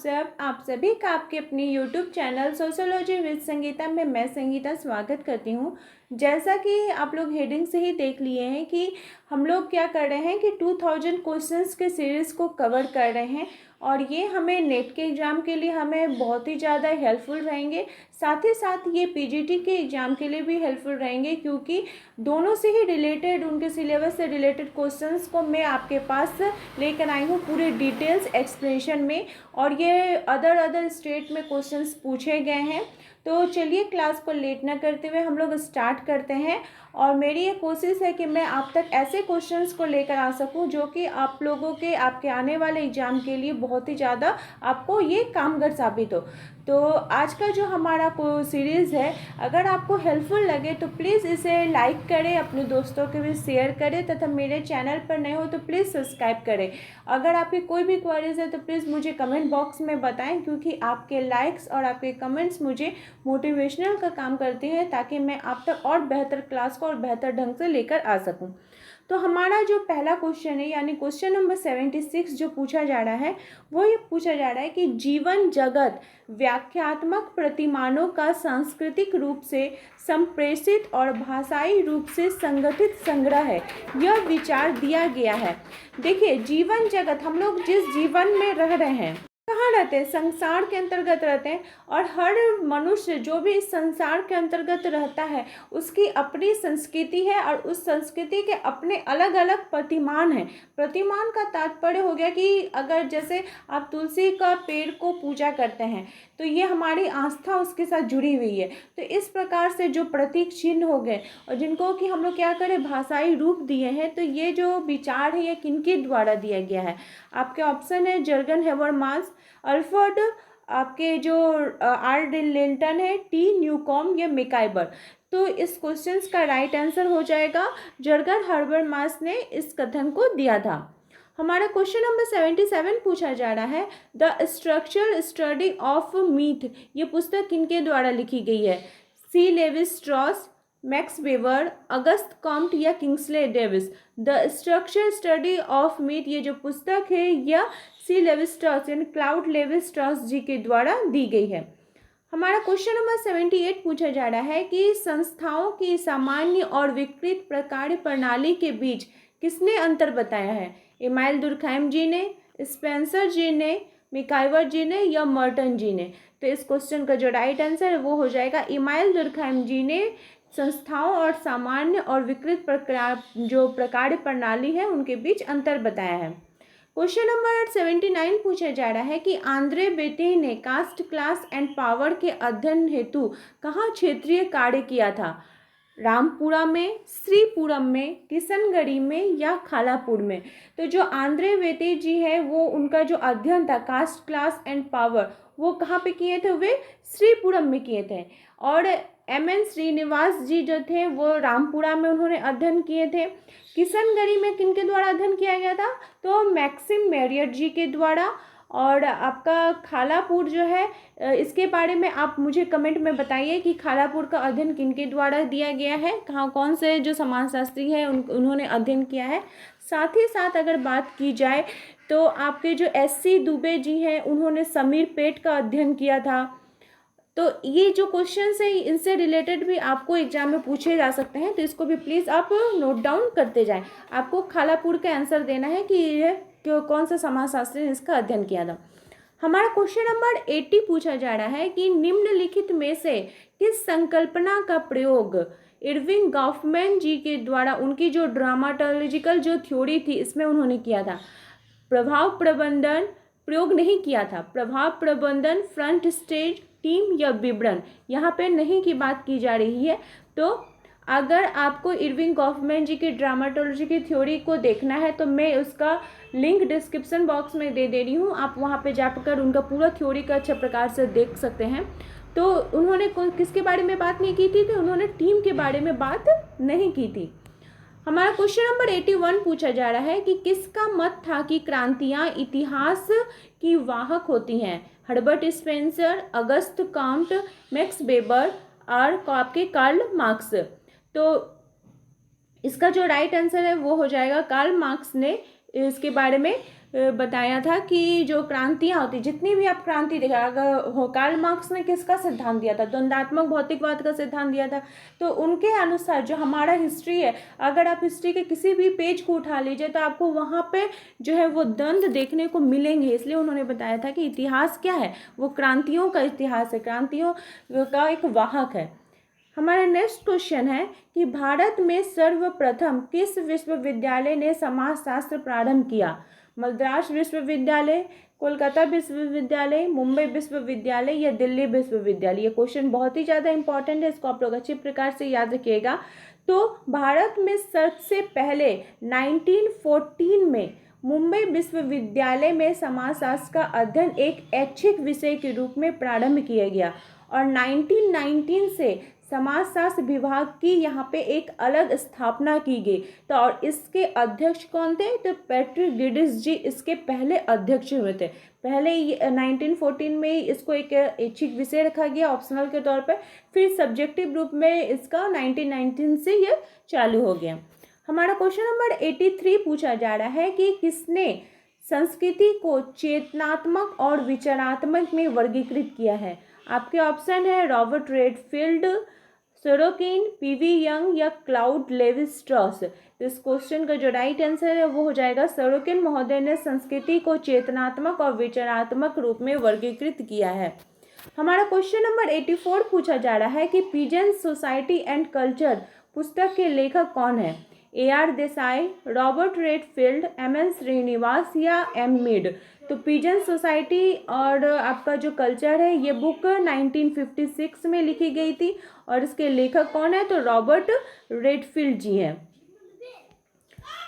आप सभी का आपके अपनी YouTube channel sociology with Sangeeta में मैं संगीता स्वागत करती हूँ। जैसा कि आप लोग हेडिंग से ही देख लिए हैं कि हम लोग क्या कर रहे हैं कि 2000 क्वेश्चंस के सीरीज़ को कवर कर रहे हैं और ये हमें नेट के एग्ज़ाम के लिए हमें बहुत ही ज़्यादा हेल्पफुल रहेंगे। साथ ही साथ ये पीजीटी के एग्ज़ाम के लिए भी हेल्पफुल रहेंगे, क्योंकि दोनों से ही रिलेटेड, उनके सिलेबस से रिलेटेड क्वेश्चंस को मैं आपके पास लेकर आई हूँ पूरे डिटेल्स एक्सप्लेनेशन में। और ये अदर स्टेट में क्वेश्चंस पूछे गए हैं। तो चलिए क्लास को लेट ना करते हुए हम लोग स्टार्ट करते हैं। और मेरी ये कोशिश है कि मैं आप तक ऐसे क्वेश्चंस को लेकर आ सकूं जो कि आप लोगों के आपके आने वाले एग्ज़ाम के लिए बहुत ही ज़्यादा आपको ये कामगर साबित हो। तो आज का जो हमारा सीरीज़ है, अगर आपको हेल्पफुल लगे तो प्लीज़ इसे लाइक करें, अपने दोस्तों के भी शेयर करें तथा मेरे चैनल पर नए हो तो प्लीज़ सब्सक्राइब करें। अगर आपकी कोई भी क्वेरीज है तो प्लीज़ मुझे कमेंट बॉक्स में बताएं, क्योंकि आपके लाइक्स और आपके कमेंट्स मुझे मोटिवेशनल का काम करते हैं ताकि मैं आप तक और बेहतर क्लास को और बेहतर ढंग से लेकर आ सकूं। तो हमारा जो पहला क्वेश्चन है, यानी क्वेश्चन नंबर 76 जो पूछा जा रहा है, वो ये पूछा जा रहा है कि जीवन जगत व्याख्यात्मक प्रतिमानों का सांस्कृतिक रूप से संप्रेषित और भाषाई रूप से संगठित संग्रह है। यह विचार दिया गया है। देखिए, जीवन जगत, हम लोग जिस जीवन में रह रहे हैं, कहाँ रहते हैं? संसार के अंतर्गत रहते हैं। और हर मनुष्य जो भी इस संसार के अंतर्गत रहता है उसकी अपनी संस्कृति है और उस संस्कृति के अपने अलग अलग प्रतिमान हैं। प्रतिमान का तात्पर्य हो गया कि अगर जैसे आप तुलसी का पेड़ को पूजा करते हैं तो ये हमारी आस्था उसके साथ जुड़ी हुई है। तो इस प्रकार से जो प्रतीक चिन्ह हो गए और जिनको कि हम लोग क्या करें, भाषाई रूप दिए हैं, तो ये जो विचार है ये किनके द्वारा दिया गया है? आपके ऑप्शन है जर्गन हेबरमास, अल्फ्रेड, आपके जो आर डी लिंटन है, टी न्यूकॉम या मिकाइबर। तो इस क्वेश्चन का राइट आंसर हो जाएगा जर्गन हेबरमास ने इस कथन को दिया था। हमारा क्वेश्चन नंबर 77 पूछा जा रहा है, the structural study of myth, ये पुस्तक किनके द्वारा लिखी गई है? सी Levi's straws, max weber, Auguste Comte या Kingsley Davis. The structure study of myth, ये जो पुस्तक है यह सी लेविस स्ट्रॉस यानी क्लाउड लेविस स्ट्रॉस जी के द्वारा दी गई है। हमारा क्वेश्चन नंबर 78 पूछा जा रहा है कि संस्थाओं की सामान्य और विकृत प्रकार प्रणाली के बीच किसने अंतर बताया है? इमाइल दुर्खैम जी ने, स्पेंसर जी ने, मिकाइवर जी ने या मर्टन जी ने। तो इस क्वेश्चन का जो राइट आंसर है वो हो जाएगा इमाइल दुर्खैम जी ने संस्थाओं और सामान्य और विकृत प्रकार जो प्रकार प्रणाली है उनके बीच अंतर बताया है। क्वेश्चन नंबर 79 पूछा जा रहा है कि आंद्रे बेटे ने कास्ट, क्लास एंड पावर के अध्ययन हेतु कहाँ क्षेत्रीय कार्य किया था? रामपुरा में, श्रीपुरम में, किशनगढ़ी में या खालापुर में। तो जो आंद्रे बेटे जी है वो उनका जो अध्ययन था कास्ट, क्लास एंड पावर, वो कहाँ पे किए थे? वे श्रीपुरम में किए थे। और एम.एन. श्रीनिवास जी जो थे वो रामपुरा में उन्होंने अध्ययन किए थे। किशनगढ़ी में किनके द्वारा अध्ययन किया गया था? तो मैक्सिम मैरियट जी के द्वारा। और आपका खालापुर जो है, इसके बारे में आप मुझे कमेंट में बताइए कि खालापुर का अध्ययन किनके द्वारा दिया गया है, कहाँ कौन से जो समाजशास्त्री हैं उन्होंने अध्ययन किया है। साथ ही साथ अगर बात की जाए तो आपके जो एस.सी. दुबे जी हैं उन्होंने समीर पेट का अध्ययन किया था। तो ये जो क्वेश्चन है इनसे रिलेटेड भी आपको एग्जाम में पूछे जा सकते हैं, तो इसको भी प्लीज़ आप नोट डाउन करते जाएं। आपको खालापुर का आंसर देना है कि ये कौन सा समाजशास्त्री ने इसका अध्ययन किया था। हमारा क्वेश्चन नंबर 80 पूछा जा रहा है कि निम्नलिखित में से किस संकल्पना का प्रयोग इरविंग गॉफमैन जी के द्वारा उनकी जो ड्रामाटोलॉजिकल जो थ्योरी थी इसमें उन्होंने किया था? प्रभाव प्रबंधन, प्रयोग नहीं किया था। प्रभाव प्रबंधन, फ्रंट स्टेज, टीम या विवरण। यहाँ पे नहीं की बात की जा रही है। तो अगर आपको इरविंग गॉफमैन जी की ड्रामाटोलॉजी की थ्योरी को देखना है तो मैं उसका लिंक डिस्क्रिप्शन बॉक्स में दे रही हूँ, आप वहाँ पे जाकर उनका पूरा थ्योरी का अच्छे प्रकार से देख सकते हैं। तो उन्होंने किसके बारे में बात नहीं की थी? तो उन्होंने टीम के बारे में बात नहीं की थी। हमारा क्वेश्चन नंबर 81 पूछा जा रहा है कि किसका मत था कि क्रांतियाँ इतिहास की वाहक होती हैं? Herbert Spencer, Auguste Comte, max weber और आपके कार्ल मार्क्स। तो इसका जो राइट आंसर है वो हो जाएगा कार्ल मार्क्स ने इसके बारे में बताया था कि जो क्रांतियाँ होती, जितनी भी आप क्रांति देखा, अगर हो कार्ल मार्क्स ने किसका सिद्धांत दिया था, द्वंद्वात्मक भौतिकवाद का सिद्धांत दिया था। तो उनके अनुसार जो हमारा हिस्ट्री है, अगर आप हिस्ट्री के किसी भी पेज को उठा लीजिए तो आपको वहाँ पे जो है वो द्वंद्व देखने को मिलेंगे। इसलिए उन्होंने बताया था कि इतिहास क्या है, वो क्रांतियों का इतिहास है, क्रांतियों का एक वाहक है। हमारा नेक्स्ट क्वेश्चन है कि भारत में सर्वप्रथम किस विश्वविद्यालय ने समाजशास्त्र प्रारंभ किया? मद्रास विश्वविद्यालय, कोलकाता विश्वविद्यालय, मुंबई विश्वविद्यालय या दिल्ली विश्वविद्यालय? ये क्वेश्चन बहुत ही ज़्यादा इंपॉर्टेंट है, इसको आप लोग अच्छी प्रकार से याद रखिएगा। तो भारत में सबसे पहले 1914 में मुंबई विश्वविद्यालय में समाजशास्त्र का अध्ययन एक ऐच्छिक विषय के रूप में प्रारंभ किया गया और 1919 से समाजशास्त्र विभाग की यहाँ पे एक अलग स्थापना की गई। तो और इसके अध्यक्ष कौन थे? तो पैट्रिक गिडिस जी इसके पहले अध्यक्ष हुए थे। पहले 1914 में इसको एक ऐच्छिक विषय रखा गया ऑप्शनल के तौर पर, फिर सब्जेक्टिव रूप में इसका 1919 से ये चालू हो गया। हमारा क्वेश्चन नंबर 83 पूछा जा रहा है कि किसने संस्कृति को चेतनात्मक और विचारात्मक में वर्गीकृत किया है? आपके ऑप्शन है Robert Redfield, Sorokin, PV young या क्लाउड लेवी स्ट्रॉस। तो इस क्वेश्चन का जो राइट आंसर है वो हो जाएगा सोरोकिन महोदय ने संस्कृति को चेतनात्मक और विचारात्मक रूप में वर्गीकृत किया है। हमारा क्वेश्चन नंबर 84 पूछा जा रहा है कि पिजन सोसाइटी एंड कल्चर पुस्तक के लेखक कौन है? AR Desai, Robert Redfield, MN Srinivas या M मीड? तो पिजन सोसाइटी और आपका जो कल्चर है ये बुक 1956 में लिखी गई थी और इसके लेखक कौन है? तो रॉबर्ट रेडफील्ड जी हैं।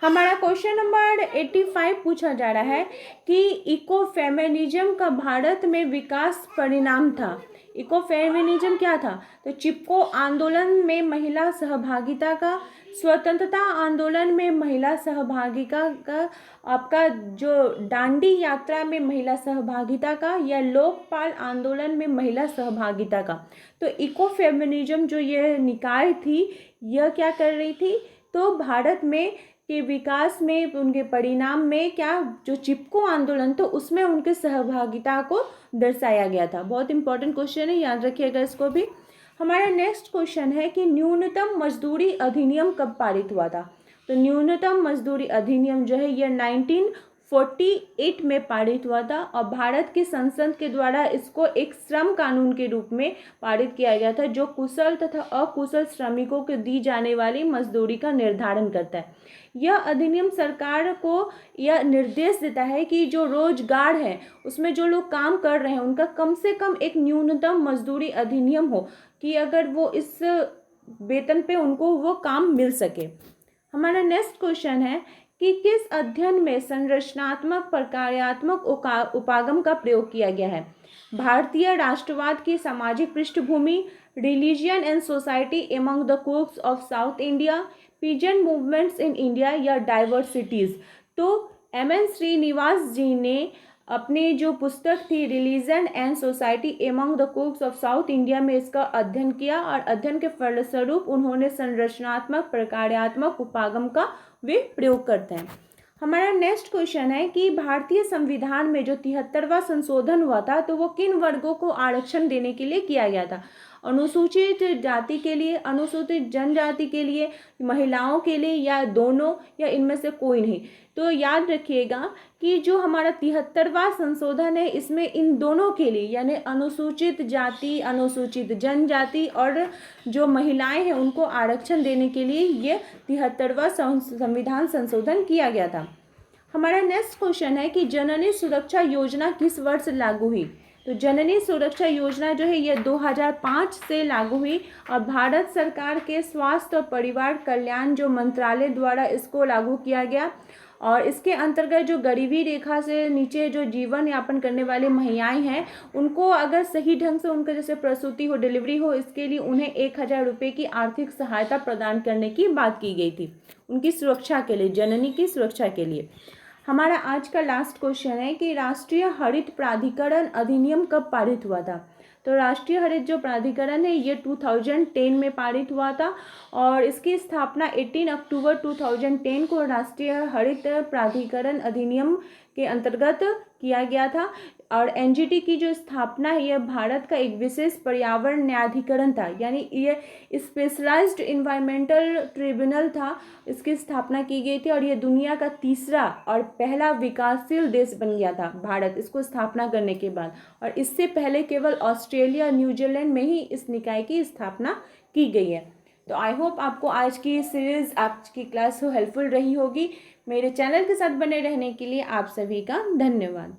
हमारा क्वेश्चन नंबर 85 पूछा जा रहा है कि इकोफेमिनिज्म का भारत में विकास परिणाम था। इकोफेमिनिज्म क्या था? तो चिपको आंदोलन में महिला सहभागिता का, स्वतंत्रता आंदोलन में महिला सहभागिता का, आपका जो दांडी यात्रा में महिला सहभागिता का, या लोकपाल आंदोलन में महिला सहभागिता का। तो इकोफेमिनिज्म जो ये निकाय थी यह क्या कर रही थी? तो भारत में के विकास में, उनके परिणाम में क्या, जो चिपको आंदोलन तो उसमें उनके सहभागिता को दर्शाया गया था। बहुत इंपॉर्टेंट क्वेश्चन है, याद रखिएगा इसको भी। हमारा नेक्स्ट क्वेश्चन है कि न्यूनतम मजदूरी अधिनियम कब पारित हुआ था? तो न्यूनतम मजदूरी अधिनियम जो है ये 1948 में पारित हुआ था और भारत की संसद के द्वारा इसको एक श्रम कानून के रूप में पारित किया गया था जो कुशल तथा अकुशल श्रमिकों को दी जाने वाली मजदूरी का निर्धारण करता है। यह अधिनियम सरकार को यह निर्देश देता है कि जो रोजगार है उसमें जो लोग काम कर रहे हैं उनका कम से कम एक न्यूनतम मजदूरी अधिनियम हो कि अगर वो इस वेतन पे उनको वो काम मिल सके। हमारा नेक्स्ट क्वेश्चन है कि किस अध्ययन में संरचनात्मक प्रकार्यात्मक उपागम का प्रयोग किया गया है? भारतीय राष्ट्रवाद की सामाजिक पृष्ठभूमि, religion and society among the कुक्स of south India, pigeon movements in India या डाइवर्सिटीज? तो MN श्रीनिवास जी ने अपनी जो पुस्तक थी religion and society among the कुक्स of south India में इसका अध्ययन किया और अध्ययन के फलस्वरूप उन्होंने संरचनात्मक प्रकार्यात्मक उपागम का वे प्रयोग करते हैं। हमारा नेक्स्ट क्वेश्चन है कि भारतीय संविधान में जो 73वां संशोधन हुआ था तो वो किन वर्गों को आरक्षण देने के लिए किया गया था? अनुसूचित जाति के लिए, अनुसूचित जनजाति के लिए, महिलाओं के लिए या दोनों या इनमें से कोई नहीं? तो याद रखिएगा कि जो हमारा 73वां संशोधन है इसमें इन दोनों के लिए यानी अनुसूचित जाति, अनुसूचित जनजाति और जो महिलाएं हैं उनको आरक्षण देने के लिए ये 73वां संविधान संशोधन किया गया था। हमारा नेक्स्ट क्वेश्चन है कि जननी सुरक्षा योजना किस वर्ष लागू हुई? तो जननी सुरक्षा योजना जो है ये 2005 से लागू हुई और भारत सरकार के स्वास्थ्य और परिवार कल्याण जो मंत्रालय द्वारा इसको लागू किया गया और इसके अंतर्गत जो गरीबी रेखा से नीचे जो जीवन यापन करने वाली महिलाएं हैं उनको अगर सही ढंग से उनका जैसे प्रसूति हो, डिलीवरी हो, इसके लिए उन्हें 1000 रुपये की आर्थिक सहायता प्रदान करने की बात की गई थी उनकी सुरक्षा के लिए, जननी की सुरक्षा के लिए। हमारा आज का लास्ट क्वेश्चन है कि राष्ट्रीय हरित प्राधिकरण अधिनियम कब पारित हुआ था? तो राष्ट्रीय हरित जो प्राधिकरण है ये 2010 में पारित हुआ था और इसकी स्थापना 18 अक्टूबर 2010 को राष्ट्रीय हरित प्राधिकरण अधिनियम के अंतर्गत किया गया था। और एनजीटी की जो स्थापना है यह भारत का एक विशेष पर्यावरण न्यायाधिकरण था, यानी ये स्पेशलाइज्ड इन्वायरमेंटल ट्रिब्यूनल था। इसकी स्थापना की गई थी और ये दुनिया का तीसरा और पहला विकासशील देश बन गया था भारत इसको स्थापना करने के बाद। और इससे पहले केवल ऑस्ट्रेलिया न्यूजीलैंड में ही इस निकाय की स्थापना की गई है। तो आई होप आपको आज की सीरीज़ आज की क्लास हेल्पफुल रही होगी। मेरे चैनल के साथ बने रहने के लिए आप सभी का धन्यवाद।